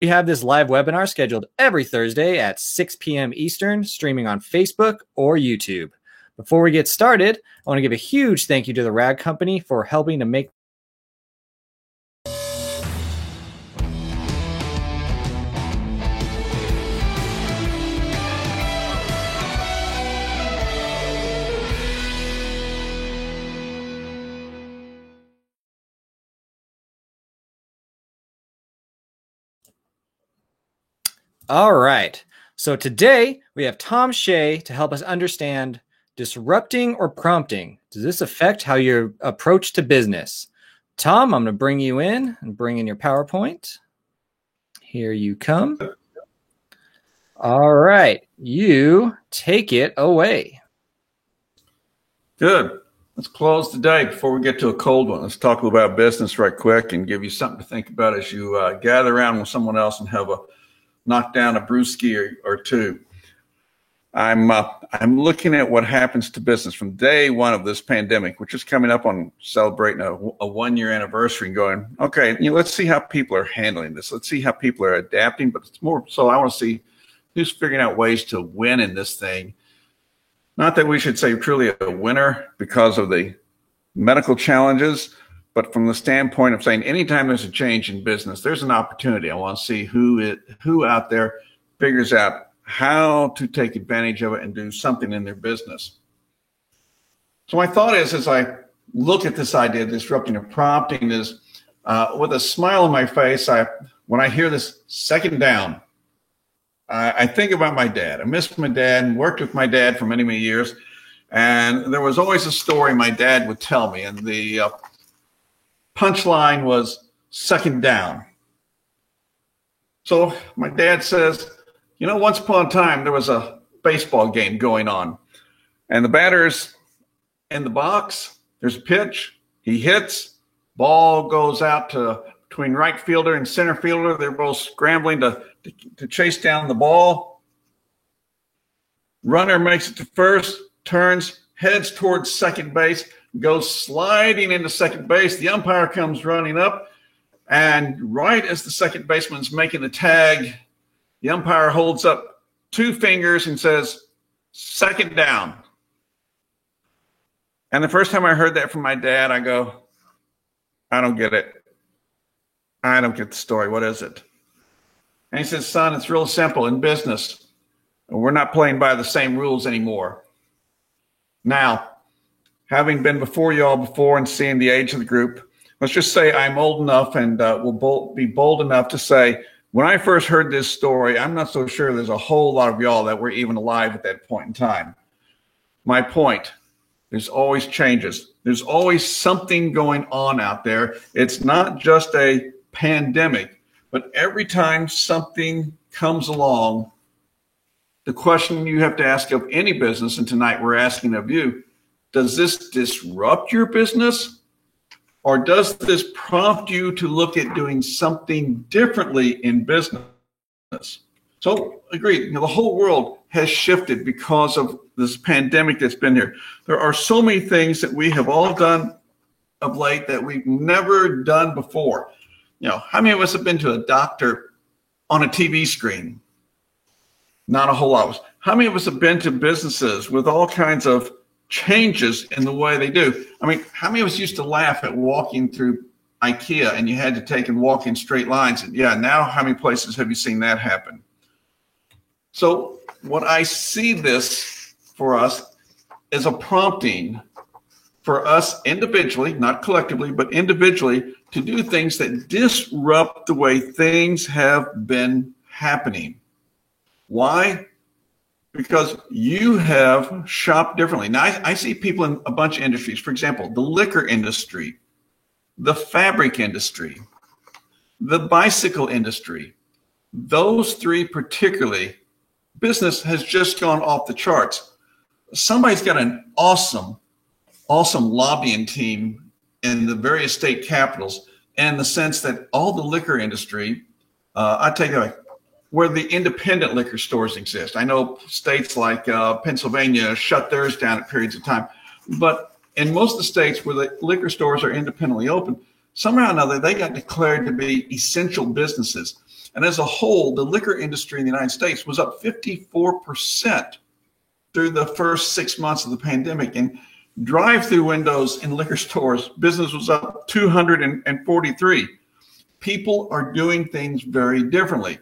We have this live webinar scheduled every Thursday at 6 p.m. Eastern, streaming on Facebook or YouTube. Before we get started, I want to give a huge thank you to the Rag Company for helping to make All right. So today we have Tom Shea to help us understand disrupting or prompting. Does this affect how you approach to business? Tom, I'm going to bring you in and bring in your PowerPoint. Here you come. All right. You take it away. Good. Let's close today before we get to a cold one. Let's talk about business right quick and give you something to think about as you gather around with someone else and have a knock down a brewski or two. I'm looking at what happens to business from day one of this pandemic, which is coming up on celebrating a 1-year anniversary, and going, okay, let's see how people are handling this. Let's see how people are adapting. But it's more so I want to see who's figuring out ways to win in this thing. Not that we should say truly a winner because of the medical challenges, but from the standpoint of saying anytime there's a change in business, there's an opportunity. I want to see who out there figures out how to take advantage of it and do something in their business. So my thought is, as I look at this idea of disrupting and prompting, is with a smile on my face, when I hear this second down, I think about my dad. I miss my dad and worked with my dad for many, many years. And there was always a story my dad would tell me, and the punchline was second down. So my dad says, once upon a time, there was a baseball game going on, and the batter's in the box. There's a pitch. He hits. Ball goes out to between right fielder and center fielder. They're both scrambling to chase down the ball. Runner makes it to first, turns, heads towards second base, goes sliding into second base. The umpire comes running up, and right as the second baseman's making the tag, the umpire holds up 2 fingers and says, second down. And the first time I heard that from my dad, I go, I don't get it. I don't get the story. What is it? And he says, son, it's real simple. In business, we're not playing by the same rules anymore. Now, having been before you all before and seeing the age of the group, let's just say I'm old enough and will be bold enough to say, when I first heard this story, I'm not so sure there's a whole lot of y'all that were even alive at that point in time. My point, there's always changes. There's always something going on out there. It's not just a pandemic, but every time something comes along, the question you have to ask of any business, and tonight we're asking of you, does this disrupt your business, or does this prompt you to look at doing something differently in business? So agreed, the whole world has shifted because of this pandemic that's been here. There are so many things that we have all done of late that we've never done before. How many of us have been to a doctor on a TV screen? Not a whole lot. How many of us have been to businesses with all kinds of changes in the way they do? How many of us used to laugh at walking through IKEA and you had to take and walk in straight lines? And now how many places have you seen that happen? So what I see this for us is a prompting for us individually, not collectively, but individually, to do things that disrupt the way things have been happening. Why? Because you have shopped differently. Now, I see people in a bunch of industries. For example, the liquor industry, the fabric industry, the bicycle industry. Those 3 particularly, business has just gone off the charts. Somebody's got an awesome lobbying team in the various state capitals, in the sense that all the liquor industry, I take it where the independent liquor stores exist. I know states like Pennsylvania shut theirs down at periods of time, but in most of the states where the liquor stores are independently open, somehow or another, they got declared to be essential businesses. And as a whole, the liquor industry in the United States was up 54% through the first 6 months of the pandemic. And drive-through windows in liquor stores, business was up 243. People are doing things very differently.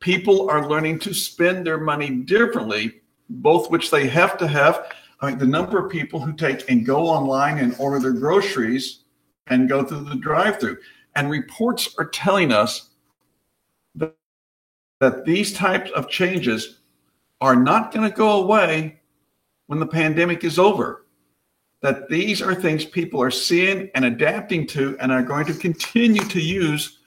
People are learning to spend their money differently, both which they have to have. I mean, the number of people who take and go online and order their groceries and go through the drive-through. And reports are telling us that these types of changes are not going to go away when the pandemic is over. That these are things people are seeing and adapting to and are going to continue to use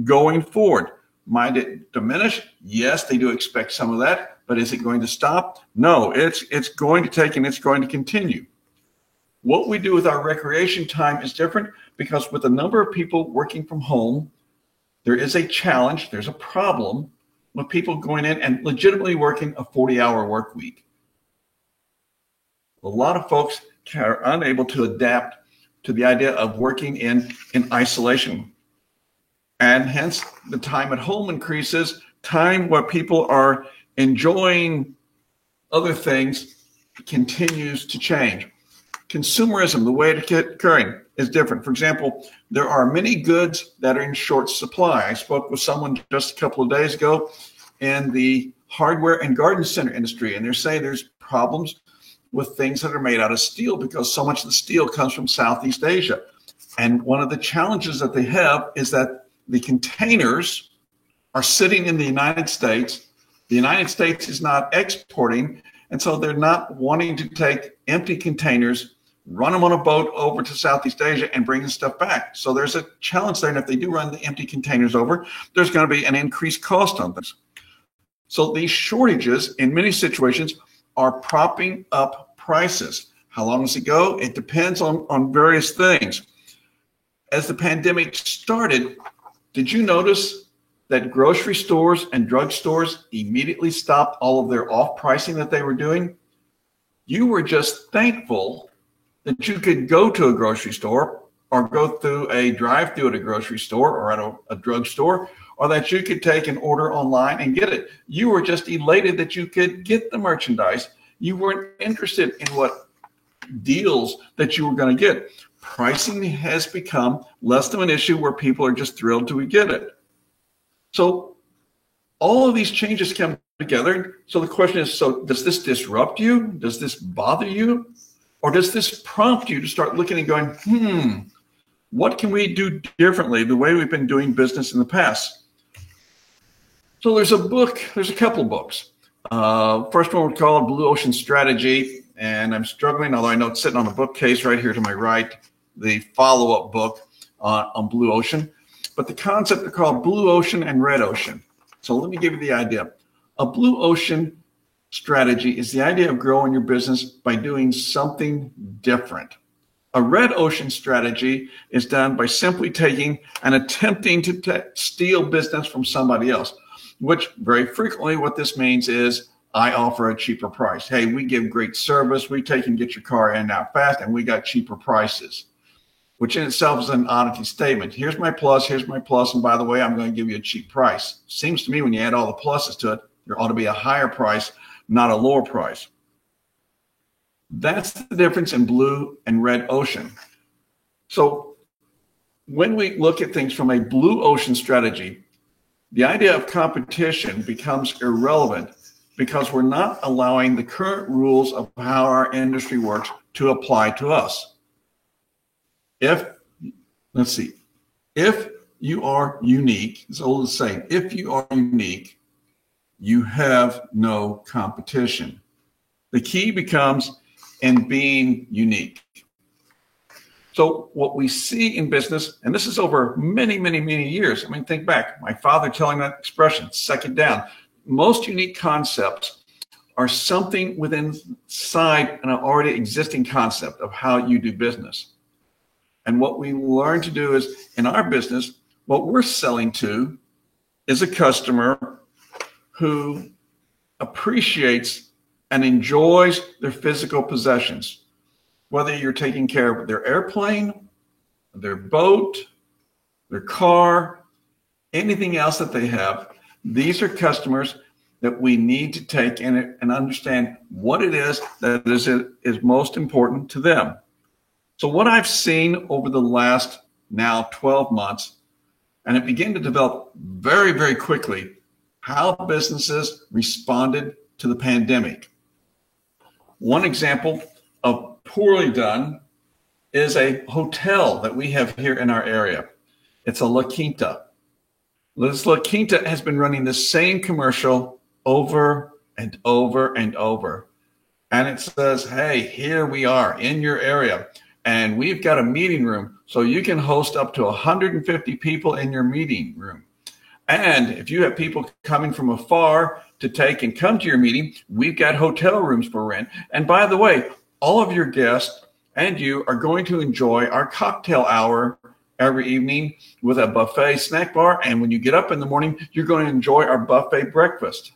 going forward. Might it diminish? Yes, they do expect some of that, but is it going to stop? No, it's going to take and it's going to continue. What we do with our recreation time is different because with the number of people working from home, there is a challenge, there's a problem with people going in and legitimately working a 40-hour work week. A lot of folks are unable to adapt to the idea of working in isolation. And hence the time at home increases, time where people are enjoying other things continues to change. Consumerism, the way it's occurring, is different. For example, there are many goods that are in short supply. I spoke with someone just a couple of days ago in the hardware and garden center industry, and they're saying there's problems with things that are made out of steel because so much of the steel comes from Southeast Asia. And one of the challenges that they have is that the containers are sitting in the United States. The United States is not exporting, and so they're not wanting to take empty containers, run them on a boat over to Southeast Asia and bring the stuff back. So there's a challenge there. And if they do run the empty containers over, there's going to be an increased cost on this. So these shortages in many situations are propping up prices. How long does it go? It depends on various things. As the pandemic started, did you notice that grocery stores and drugstores immediately stopped all of their off pricing that they were doing? You were just thankful that you could go to a grocery store or go through a drive-through at a grocery store or at a drugstore, or that you could take an order online and get it. You were just elated that you could get the merchandise. You weren't interested in what deals that you were going to get. Pricing has become less of an issue where people are just thrilled to get it. So all of these changes come together. So the question is, so does this disrupt you? Does this bother you? Or does this prompt you to start looking and going, what can we do differently the way we've been doing business in the past? So there's a couple of books. First one was called Blue Ocean Strategy, and I'm struggling, although I know it's sitting on the bookcase right here to my right, the follow-up book on Blue Ocean. But the concept are called Blue Ocean and Red Ocean. So let me give you the idea. A Blue Ocean strategy is the idea of growing your business by doing something different. A Red Ocean strategy is done by simply taking and attempting to steal business from somebody else, which very frequently what this means is I offer a cheaper price. Hey, we give great service. We take and get your car in and out fast, and we got cheaper prices, which in itself is an oddity statement. Here's my plus, and by the way, I'm going to give you a cheap price. Seems to me when you add all the pluses to it, there ought to be a higher price, not a lower price. That's the difference in Blue and Red Ocean. So when we look at things from a Blue Ocean strategy, the idea of competition becomes irrelevant because we're not allowing the current rules of how our industry works to apply to us. If you are unique, it's old saying, if you are unique, you have no competition. The key becomes in being unique. So what we see in business, and this is over many, many, many years. I mean, think back, my father telling that expression, second down. Most unique concepts are something within inside an already existing concept of how you do business. And what we learn to do is in our business, what we're selling to is a customer who appreciates and enjoys their physical possessions. Whether you're taking care of their airplane, their boat, their car, anything else that they have. These are customers that we need to take in and understand what it is that is most important to them. So what I've seen over the last now 12 months, and it began to develop very, very quickly, how businesses responded to the pandemic. One example of poorly done is a hotel that we have here in our area. It's a La Quinta. This La Quinta has been running the same commercial over and over and over. And it says, hey, here we are in your area, and we've got a meeting room, so you can host up to 150 people in your meeting room. And if you have people coming from afar to take and come to your meeting, we've got hotel rooms for rent. And by the way, all of your guests and you are going to enjoy our cocktail hour every evening with a buffet snack bar. And when you get up in the morning, you're going to enjoy our buffet breakfast.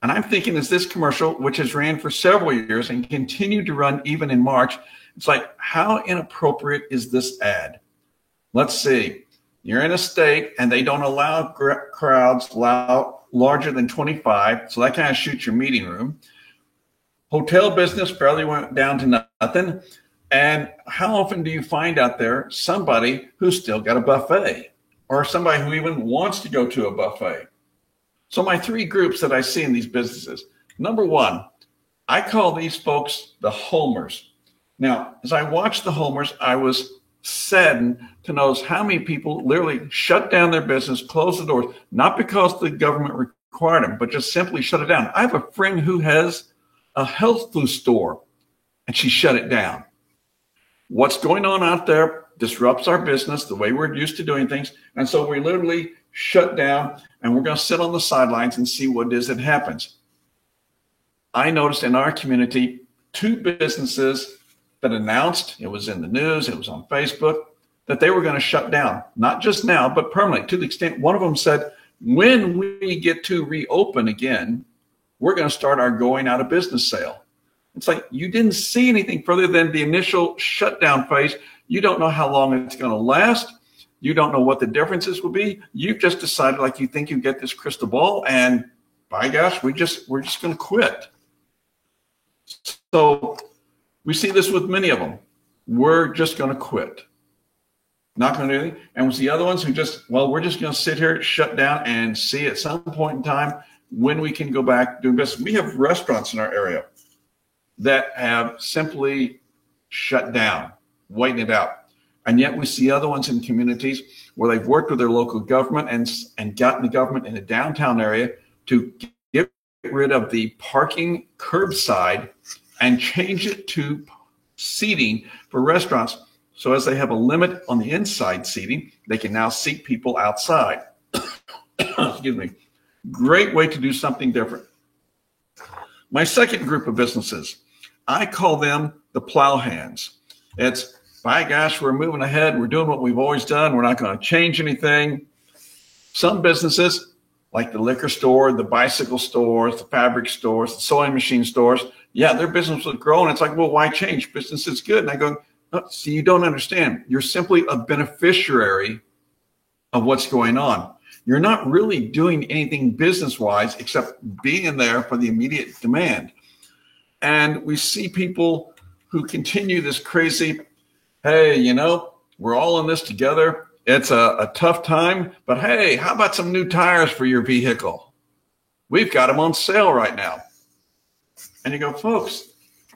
And I'm thinking, as this commercial, which has ran for several years and continued to run even in March, it's like, how inappropriate is this ad? Let's see. You're in a state and they don't allow crowds larger than 25. So that kind of shoots your meeting room. Hotel business barely went down to nothing. And how often do you find out there somebody who's still got a buffet, or somebody who even wants to go to a buffet? So my three groups that I see in these businesses. Number one, I call these folks the homers. Now, as I watched the homers, I was saddened to notice how many people literally shut down their business, closed the doors, not because the government required them, but just simply shut it down. I have a friend who has a health food store, and she shut it down. What's going on out there disrupts our business, the way we're used to doing things. And so we literally shut down, and we're going to sit on the sidelines and see what it is that happens. I noticed in our community, two businesses that announced, it was in the news, it was on Facebook, that they were going to shut down, not just now, but permanently, to the extent one of them said, when we get to reopen again, we're going to start our going out of business sale. It's like, you didn't see anything further than the initial shutdown phase. You don't know how long it's going to last. You don't know what the differences will be. You've just decided, like, you think you get this crystal ball, and by gosh, we're just going to quit. So we see this with many of them. We're just going to quit. Not going to do anything. And with the other ones who just, well, we're just going to sit here, shut down, and see at some point in time when we can go back doing business. We have restaurants in our area that have simply shut down, waiting it out. And yet we see other ones in communities where they've worked with their local government and gotten the government in the downtown area to get rid of the parking curbside and change it to seating for restaurants. So as they have a limit on the inside seating, they can now seat people outside. Excuse me. Great way to do something different. My second group of businesses, I call them the plow hands. It's, by gosh, we're moving ahead. We're doing what we've always done. We're not going to change anything. Some businesses, like the liquor store, the bicycle stores, the fabric stores, the sewing machine stores, yeah, their business was growing. It's like, well, why change? Business is good. And I go, oh, see, you don't understand. You're simply a beneficiary of what's going on. You're not really doing anything business-wise except being there for the immediate demand. And we see people who continue this crazy, hey, you know, we're all in this together. It's a tough time, but hey, how about some new tires for your vehicle? We've got them on sale right now. And you go, folks,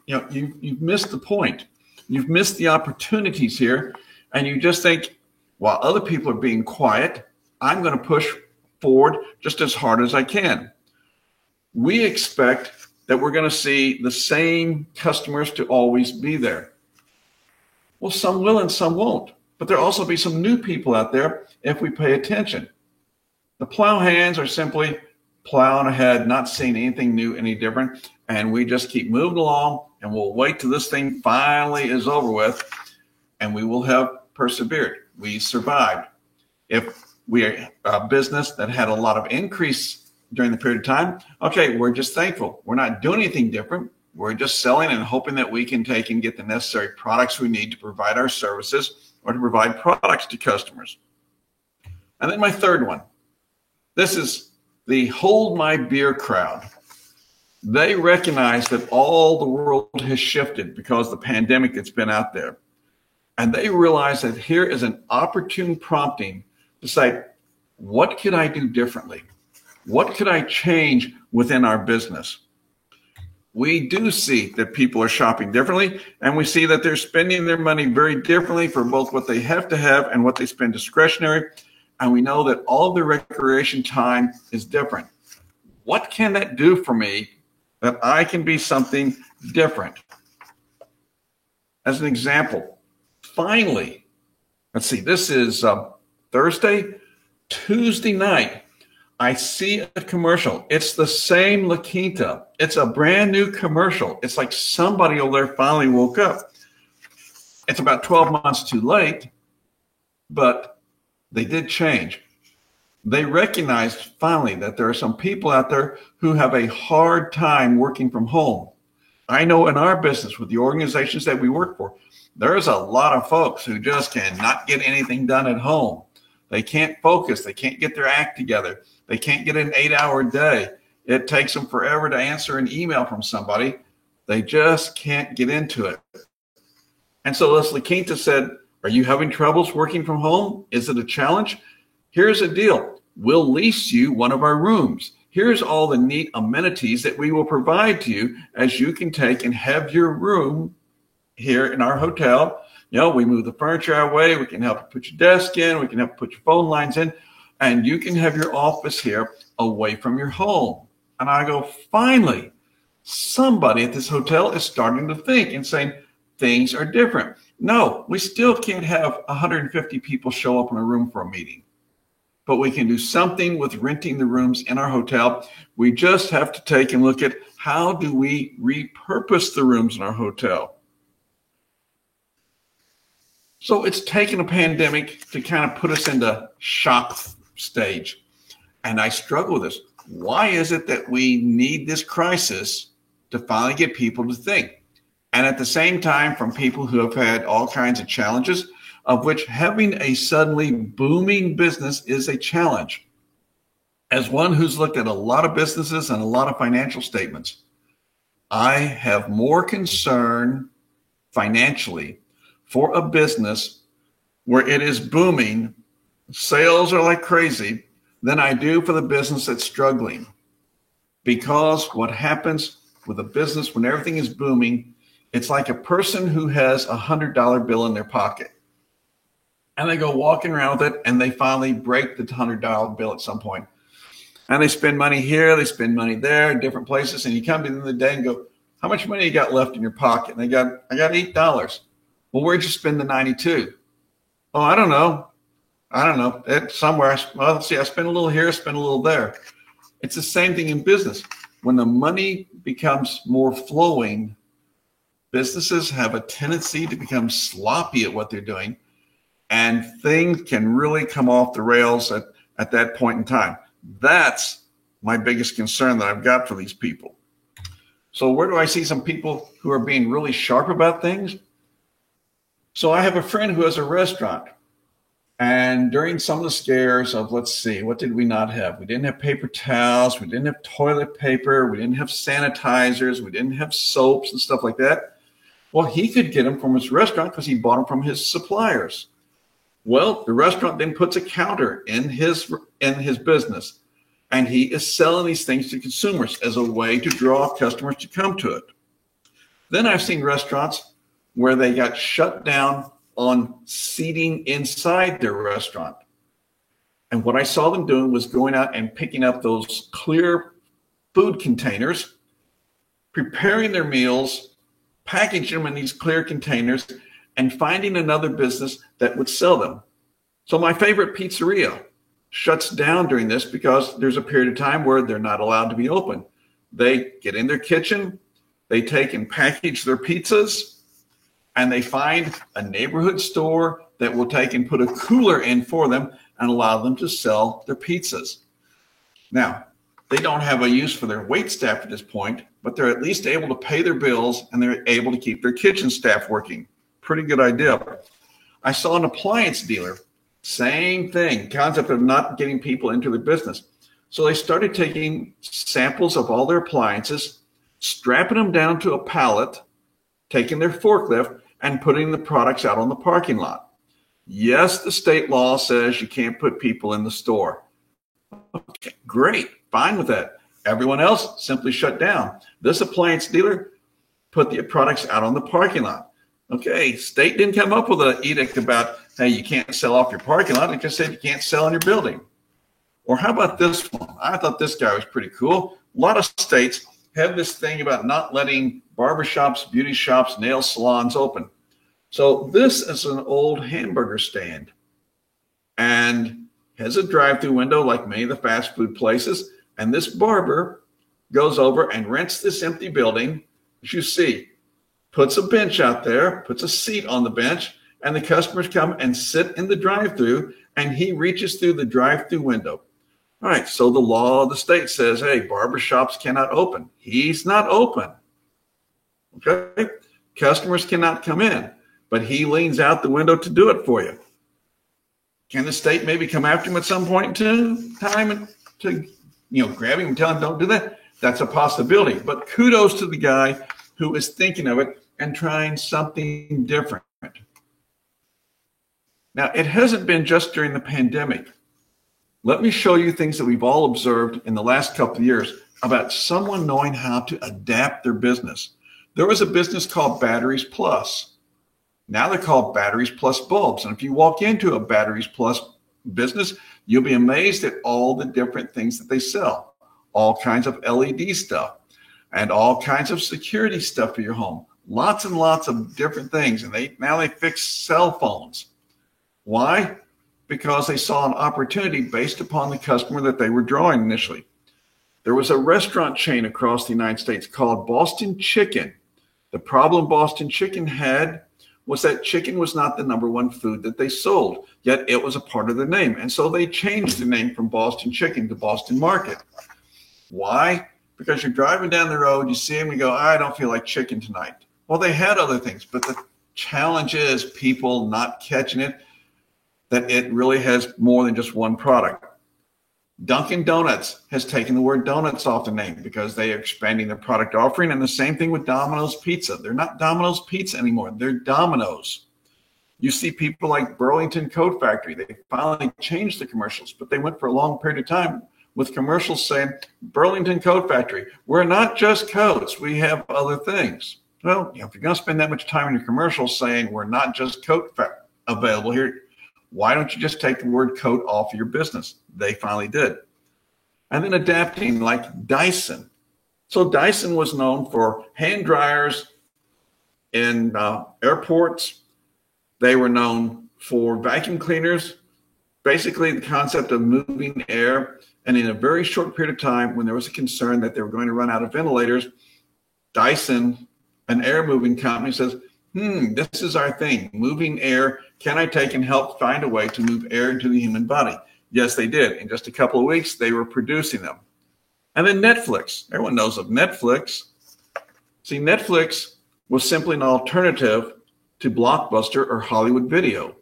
you know, you've missed the point. You've missed the opportunities here. And you just think, while other people are being quiet, I'm going to push forward just as hard as I can. We expect that we're going to see the same customers to always be there. Well, some will and some won't. But there'll also be some new people out there if we pay attention. The plow hands are simply plowing ahead, not seeing anything new, any different. And we just keep moving along, and we'll wait till this thing finally is over with, and we will have persevered. We survived. If we are a business that had a lot of increase during the period of time, okay, we're just thankful. We're not doing anything different. We're just selling and hoping that we can take and get the necessary products we need to provide our services or to provide products to customers. And then my third one. This is the hold my beer crowd. They recognize that all the world has shifted because of the pandemic that's been out there. And they realize that here is an opportune prompting to say, what could I do differently? What could I change within our business? We do see that people are shopping differently, and we see that they're spending their money very differently for both what they have to have and what they spend discretionary. And we know that all of their recreation time is different. What can that do for me that I can be something different? As an example, finally, let's see, this is Thursday, Tuesday night, I see a commercial. It's the same La Quinta. It's a brand new commercial. It's like somebody over there finally woke up. It's about 12 months too late, but they did change. They recognized finally that there are some people out there who have a hard time working from home. I know in our business with the organizations that we work for, there's a lot of folks who just cannot get anything done at home. They can't focus. They can't get their act together. They can't get an 8-hour day. It takes them forever to answer an email from somebody. They just can't get into it. And so as La Quinta said, are you having troubles working from home? Is it a challenge? Here's the deal. We'll lease you one of our rooms. Here's all the neat amenities that we will provide to you as you can take and have your room here in our hotel. You know, we move the furniture our way. We can help you put your desk in. We can help you put your phone lines in. And you can have your office here away from your home. And I go, finally, somebody at this hotel is starting to think and saying things are different. No, we still can't have 150 people show up in a room for a meeting. But we can do something with renting the rooms in our hotel. We just have to take and look at how do we repurpose the rooms in our hotel. So it's taken a pandemic to kind of put us into shock stage. And I struggle with this. Why is it that we need this crisis to finally get people to think? And at the same time, from people who have had all kinds of challenges, of which having a suddenly booming business is a challenge. As one who's looked at a lot of businesses and a lot of financial statements, I have more concern financially for a business where it is booming, sales are like crazy, than I do for the business that's struggling. Because what happens with a business when everything is booming, it's like a person who has a $100 bill in their pocket. And they go walking around with it, and they finally break the $100 bill at some point. And they spend money here, they spend money there, in different places. And you come to the end of the day and go, how much money you got left in your pocket? And I got $8. Well, where'd you spend the 92? Oh, I don't know. It's somewhere. Well, let's see, I spend a little here, spend a little there. It's the same thing in business. When the money becomes more flowing, businesses have a tendency to become sloppy at what they're doing, and things can really come off the rails at that point in time. That's my biggest concern that I've got for these people. So where do I see some people who are being really sharp about things? So I have a friend who has a restaurant. And during some of the scares of, let's see, what did we not have? We didn't have paper towels. We didn't have toilet paper. We didn't have sanitizers. We didn't have soaps and stuff like that. Well, he could get them from his restaurant because he bought them from his suppliers. Well, the restaurant then puts a counter in his business, and he is selling these things to consumers as a way to draw customers to come to it. Then I've seen restaurants where they got shut down on seating inside their restaurant. And what I saw them doing was going out and picking up those clear food containers, preparing their meals, packaging them in these clear containers, and finding another business that would sell them. So my favorite pizzeria shuts down during this because there's a period of time where they're not allowed to be open. They get in their kitchen, they take and package their pizzas, and they find a neighborhood store that will take and put a cooler in for them and allow them to sell their pizzas. Now, they don't have a use for their wait staff at this point, but they're at least able to pay their bills, and they're able to keep their kitchen staff working. Pretty good idea. I saw an appliance dealer Same thing, concept of not getting people into the business. So they started taking samples of all their appliances, strapping them down to a pallet, taking their forklift, and putting the products out on the parking lot. Yes, the state law says you can't put people in the store. Okay, great, fine with that. Everyone else simply shut down. This appliance dealer put the products out on the parking lot. Okay, state didn't come up with an edict about, hey, you can't sell off your parking lot. It just said you can't sell in your building. Or how about this one? I thought this guy was pretty cool. A lot of states have this thing about not letting barbershops, beauty shops, nail salons open. So this is an old hamburger stand and has a drive-through window like many of the fast food places. And this barber goes over and rents this empty building, as you see, puts a bench out there, puts a seat on the bench, and the customers come and sit in the drive-through, and he reaches through the drive-through window. All right, so the law of the state says, hey, barbershops cannot open. He's not open. Okay? Customers cannot come in, but he leans out the window to do it for you. Can the state maybe come after him at some point in time to grab him and tell him don't do that? That's a possibility. But kudos to the guy who is thinking of it and trying something different. Now, it hasn't been just during the pandemic. Let me show you things that we've all observed in the last couple of years about someone knowing how to adapt their business. There was a business called Batteries Plus. Now they're called Batteries Plus Bulbs. And if you walk into a Batteries Plus business, you'll be amazed at all the different things that they sell. All kinds of LED stuff and all kinds of security stuff for your home. Lots and lots of different things. And now they fix cell phones. Why? Because they saw an opportunity based upon the customer that they were drawing initially. There was a restaurant chain across the United States called Boston Chicken. The problem Boston Chicken had was that chicken was not the number one food that they sold, yet it was a part of the name. And so they changed the name from Boston Chicken to Boston Market. Why? Because you're driving down the road, you see them, you go, I don't feel like chicken tonight. Well, they had other things, but the challenge is people not catching it, that it really has more than just one product. Dunkin' Donuts has taken the word donuts off the name because they are expanding their product offering. And the same thing with Domino's Pizza. They're not Domino's Pizza anymore. They're Domino's. You see people like Burlington Coat Factory. They finally changed the commercials, but they went for a long period of time with commercials saying, Burlington Coat Factory, we're not just coats. We have other things. Well, if you're going to spend that much time in your commercials saying we're not just coat available here, why don't you just take the word coat off of your business? They finally did. And then adapting like Dyson. So Dyson was known for hand dryers in airports. They were known for vacuum cleaners, basically the concept of moving air. And in a very short period of time, when there was a concern that they were going to run out of ventilators, Dyson, an air moving company, says, this is our thing, moving air. Can I take and help find a way to move air into the human body? Yes, they did. In just a couple of weeks, they were producing them. And then Netflix. Everyone knows of Netflix. See, Netflix was simply an alternative to Blockbuster or Hollywood Video.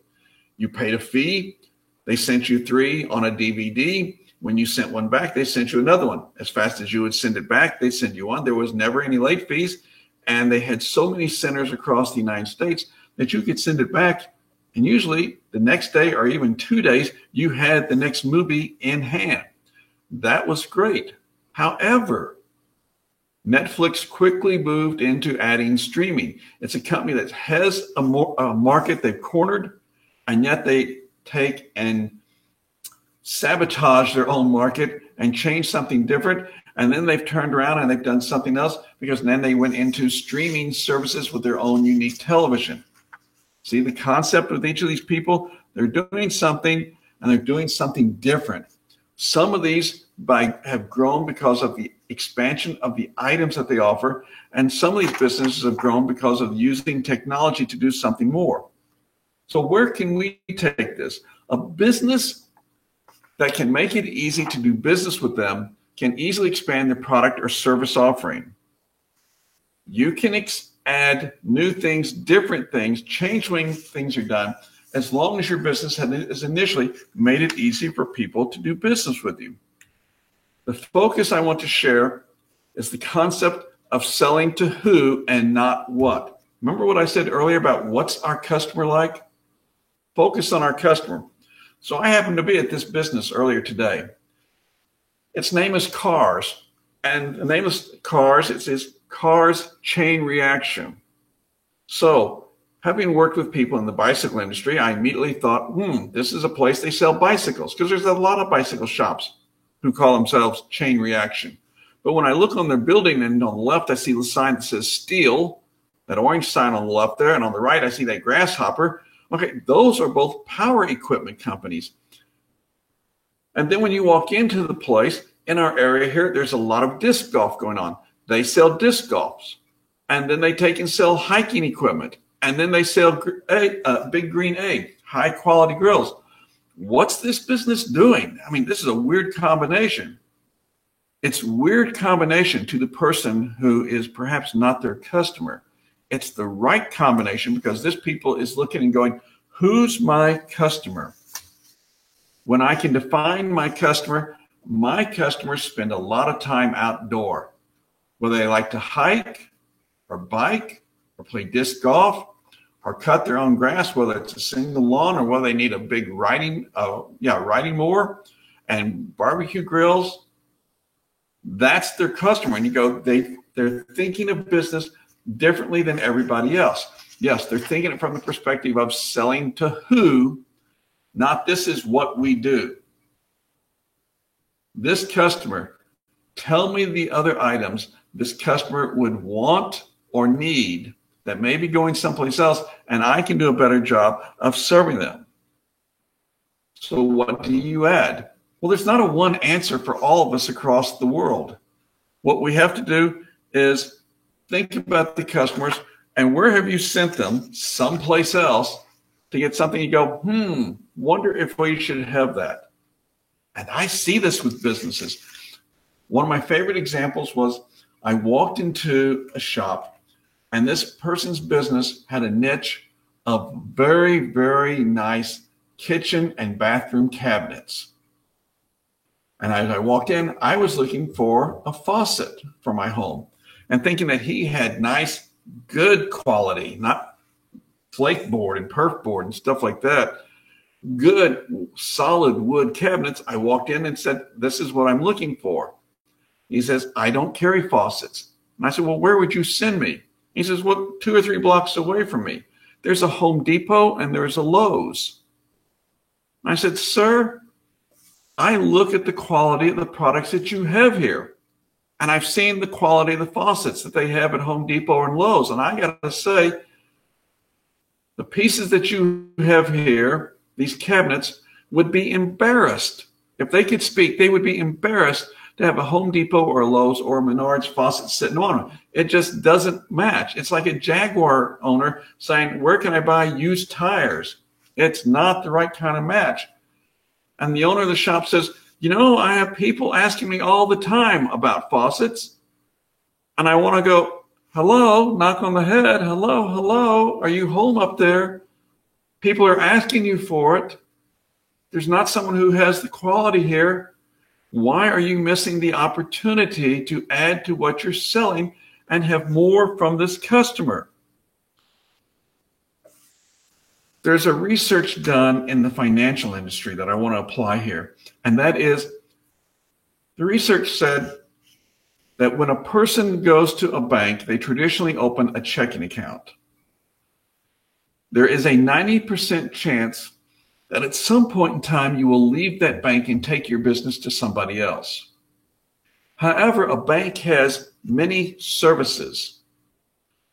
You paid a fee. They sent you 3 on a DVD. When you sent one back, they sent you another one. As fast as you would send it back, they'd send you one. There was never any late fees. And they had so many centers across the United States that you could send it back. And usually the next day or even 2 days, you had the next movie in hand. That was great. However, Netflix quickly moved into adding streaming. It's a company that has a market they've cornered, and yet they take and sabotage their own market and change something different. And then they've turned around and they've done something else because then they went into streaming services with their own unique television. See the concept with each of these people? They're doing something and they're doing something different. Some of these have grown because of the expansion of the items that they offer. And some of these businesses have grown because of using technology to do something more. So where can we take this? A business that can make it easy to do business with them can easily expand their product or service offering. You can add new things, different things, change when things are done, as long as your business has initially made it easy for people to do business with you. The focus I want to share is the concept of selling to who and not what. Remember what I said earlier about what's our customer like? Focus on our customer. So I happened to be at this business earlier today. Its name is Cars. And the name of Cars, it says Cars Chain Reaction. So having worked with people in the bicycle industry, I immediately thought, this is a place they sell bicycles, because there's a lot of bicycle shops who call themselves Chain Reaction. But when I look on their building, and on the left, I see the sign that says Steel, that orange sign on the left there, and on the right, I see that Grasshopper. Okay, those are both power equipment companies. And then when you walk into the place, in our area here, there's a lot of disc golf going on. They sell disc golfs. And then they take and sell hiking equipment. And then they sell Big Green Egg, high quality grills. What's this business doing? I mean, this is a weird combination. It's a weird combination to the person who is perhaps not their customer. It's the right combination because this people is looking and going, who's my customer? When I can define my customers spend a lot of time outdoor, whether they like to hike or bike or play disc golf or cut their own grass, whether it's a single lawn or whether they need a big riding mower and barbecue grills. That's their customer. And you go, they're thinking of business differently than everybody else. Yes, they're thinking it from the perspective of selling to who, not this is what we do. This customer, tell me the other items this customer would want or need that may be going someplace else, and I can do a better job of serving them. So what do you add? Well, there's not a one answer for all of us across the world. What we have to do is think about the customers and where have you sent them someplace else to get something you go, wonder if we should have that. And I see this with businesses. One of my favorite examples was I walked into a shop and this person's business had a niche of very, very nice kitchen and bathroom cabinets. And as I walked in, I was looking for a faucet for my home and thinking that he had nice, good quality, not flake board and perf board and stuff like that. Good, solid wood cabinets. I walked in and said, this is what I'm looking for. He says, I don't carry faucets. And I said, well, where would you send me? He says, well, 2 or 3 blocks away from me. There's a Home Depot and there's a Lowe's. I said, sir, I look at the quality of the products that you have here. And I've seen the quality of the faucets that they have at Home Depot and Lowe's. And I got to say, the pieces that you have here, these cabinets, would be embarrassed. If they could speak, they would be embarrassed to have a Home Depot or a Lowe's or a Menards faucet sitting on them. It just doesn't match. It's like a Jaguar owner saying, where can I buy used tires? It's not the right kind of match. And the owner of the shop says, you know, I have people asking me all the time about faucets. And I want to go, hello, knock on the head. Hello, hello. Are you home up there? People are asking you for it. There's not someone who has the quality here. Why are you missing the opportunity to add to what you're selling and have more from this customer? There's a research done in the financial industry that I want to apply here. And that is, the research said that when a person goes to a bank, they traditionally open a checking account. There is a 90% chance that at some point in time, you will leave that bank and take your business to somebody else. However, a bank has many services.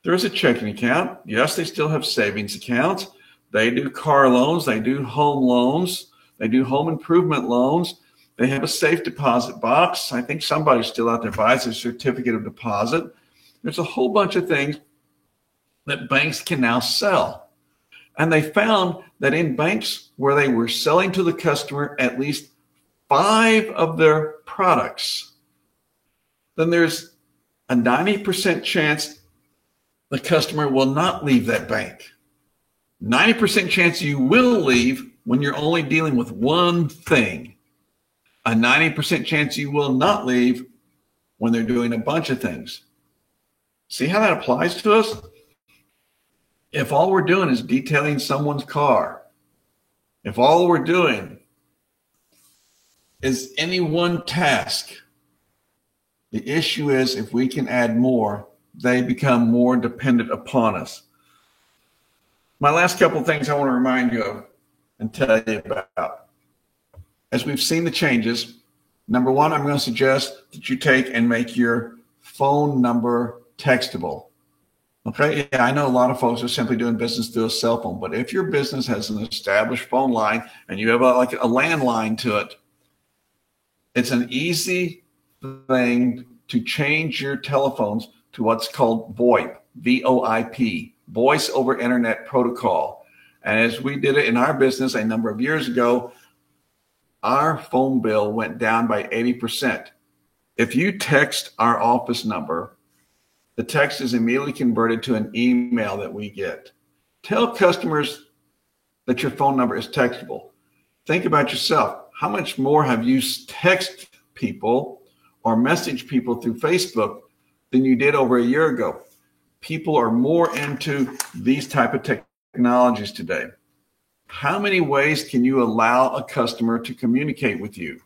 There is a checking account. Yes, they still have savings accounts. They do car loans. They do home loans. They do home improvement loans. They have a safe deposit box. I think somebody still out there buys a certificate of deposit. There's a whole bunch of things that banks can now sell. And they found that in banks where they were selling to the customer at least 5 of their products, then there's a 90% chance the customer will not leave that bank. 90% chance you will leave when you're only dealing with one thing. A 90% chance you will not leave when they're doing a bunch of things. See how that applies to us? If all we're doing is detailing someone's car, if all we're doing is any one task, the issue is if we can add more, they become more dependent upon us. My last couple of things I want to remind you of and tell you about. As we've seen the changes, number one, I'm going to suggest that you take and make your phone number textable. Okay, yeah, I know a lot of folks are simply doing business through a cell phone, but if your business has an established phone line and you have like a landline to it, it's an easy thing to change your telephones to what's called VoIP, V-O-I-P, Voice over Internet Protocol. And as we did it in our business a number of years ago, our phone bill went down by 80%. If you text our office number, the text is immediately converted to an email that we get. Tell customers that your phone number is textable. Think about yourself. How much more have you texted people or messaged people through Facebook than you did over a year ago? People are more into these type of technologies today. How many ways can you allow a customer to communicate with you?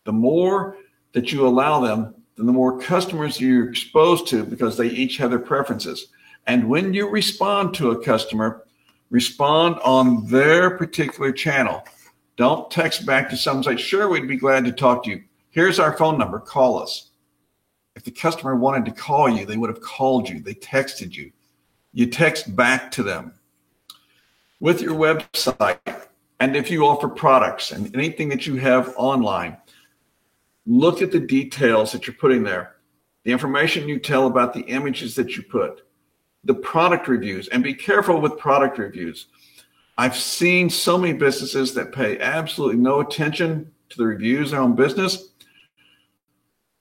The more that you allow them, then the more customers you're exposed to, because they each have their preferences. And when you respond to a customer, respond on their particular channel. Don't text back to someone and say, sure, we'd be glad to talk to you. Here's our phone number, call us. If the customer wanted to call you, they would have called you. They texted you. You text back to them. With your website, and if you offer products and anything that you have online, look at the details that you're putting there, the information you tell about the images that you put, the product reviews, and be careful with product reviews. I've seen so many businesses that pay absolutely no attention to the reviews of their own business.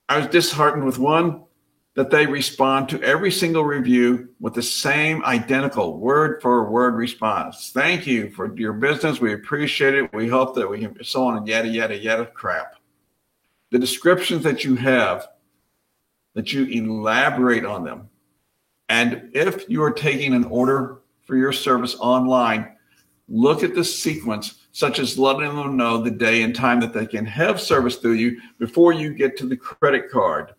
I was disheartened with one that they respond to every single review with the same identical word for word response. Thank you for your business. We appreciate it. We hope that we can, so on and yada, yada, yada crap. The descriptions that you have, that you elaborate on them. And if you are taking an order for your service online, look at the sequence, such as letting them know the day and time that they can have service through you before you get to the credit card.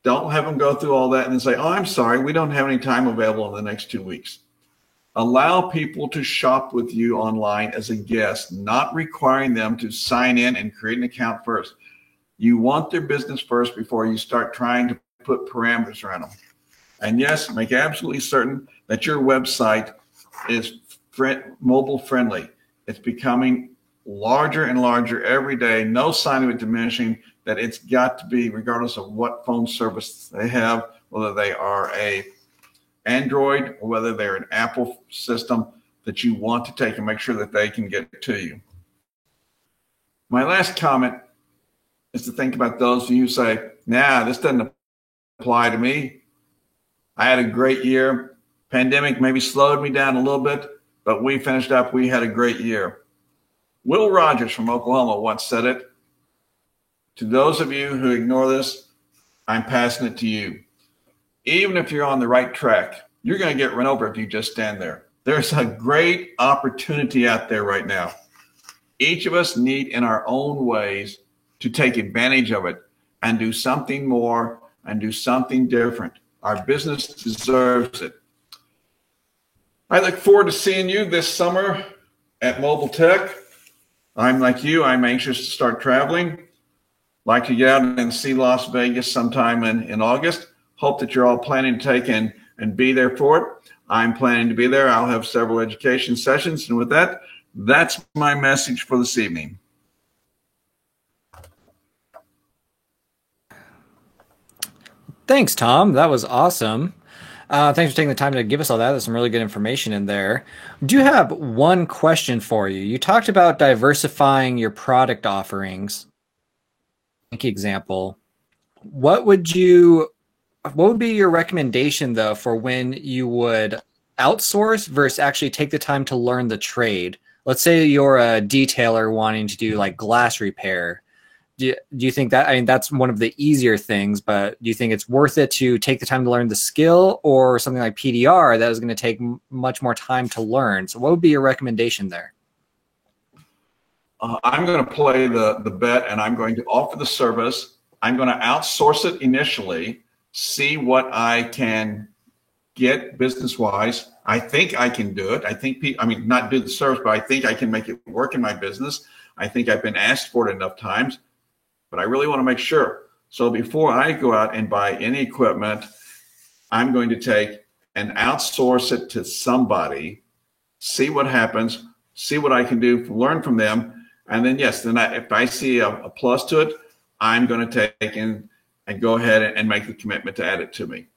Don't have them go through all that and then say, oh, I'm sorry, we don't have any time available in the next 2 weeks. Allow people to shop with you online as a guest, not requiring them to sign in and create an account first. You want their business first before you start trying to put parameters around them. And yes, make absolutely certain that your website is mobile friendly. It's becoming larger and larger every day. No sign of it diminishing, that it's got to be, regardless of what phone service they have, whether they are a Android or whether they're an Apple system, that you want to take and make sure that they can get to you. My last comment is to think about those of you who say, nah, this doesn't apply to me. I had a great year. Pandemic maybe slowed me down a little bit, but we finished up. We had a great year. Will Rogers from Oklahoma once said it. To those of you who ignore this, I'm passing it to you. Even if you're on the right track, you're going to get run over if you just stand there. There's a great opportunity out there right now. Each of us need, in our own ways, to take advantage of it and do something more and do something different. Our business deserves it. I look forward to seeing you this summer at Mobile Tech. I'm like you, I'm anxious to start traveling. Like to get out and see Las Vegas sometime in August. Hope that you're all planning to take and be there for it. I'm planning to be there. I'll have several education sessions. And with that, that's my message for this evening. Thanks, Tom. That was awesome. Thanks for taking the time to give us all that. There's some really good information in there. I do have one question for you. You talked about diversifying your product offerings. Example. What would be your recommendation, though, for when you would outsource versus actually take the time to learn the trade? Let's say you're a detailer wanting to do like glass repair. Do you think that, I mean, that's one of the easier things, but do you think it's worth it to take the time to learn the skill, or something like PDR that is going to take much more time to learn? So what would be your recommendation there? I'm going to play the bet, and I'm going to offer the service. I'm going to outsource it initially, see what I can get business-wise. I think I can do it. I think, not do the service, but I think I can make it work in my business. I think I've been asked for it enough times, but I really want to make sure. So before I go out and buy any equipment, I'm going to take and outsource it to somebody, see what happens, see what I can do, learn from them. And then, yes, if I see a plus to it, I'm going to take in and go ahead and make the commitment to add it to me.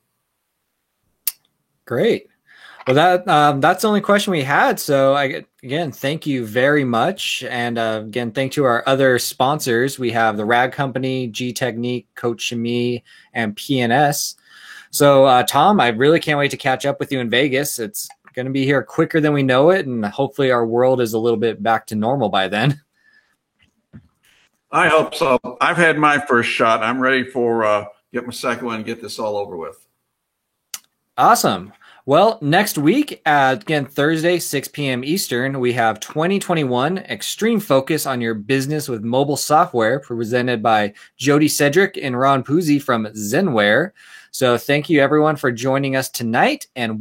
Great. Well, that's the only question we had. So again, thank you very much. And again, thank to our other sponsors. We have the Rag Company, G Technique, Coach Shimi, and PNS. So Tom, I really can't wait to catch up with you in Vegas. It's going to be here quicker than we know it. And hopefully our world is a little bit back to normal by then. I hope so. I've had my first shot. I'm ready for get my second one and get this all over with. Awesome. Well, next week, again, Thursday, 6 p.m. Eastern, we have 2021 Extreme Focus on Your Business with Mobile Software, presented by Jody Cedric and Ron Puzzi from Zenware. So thank you, everyone, for joining us tonight. And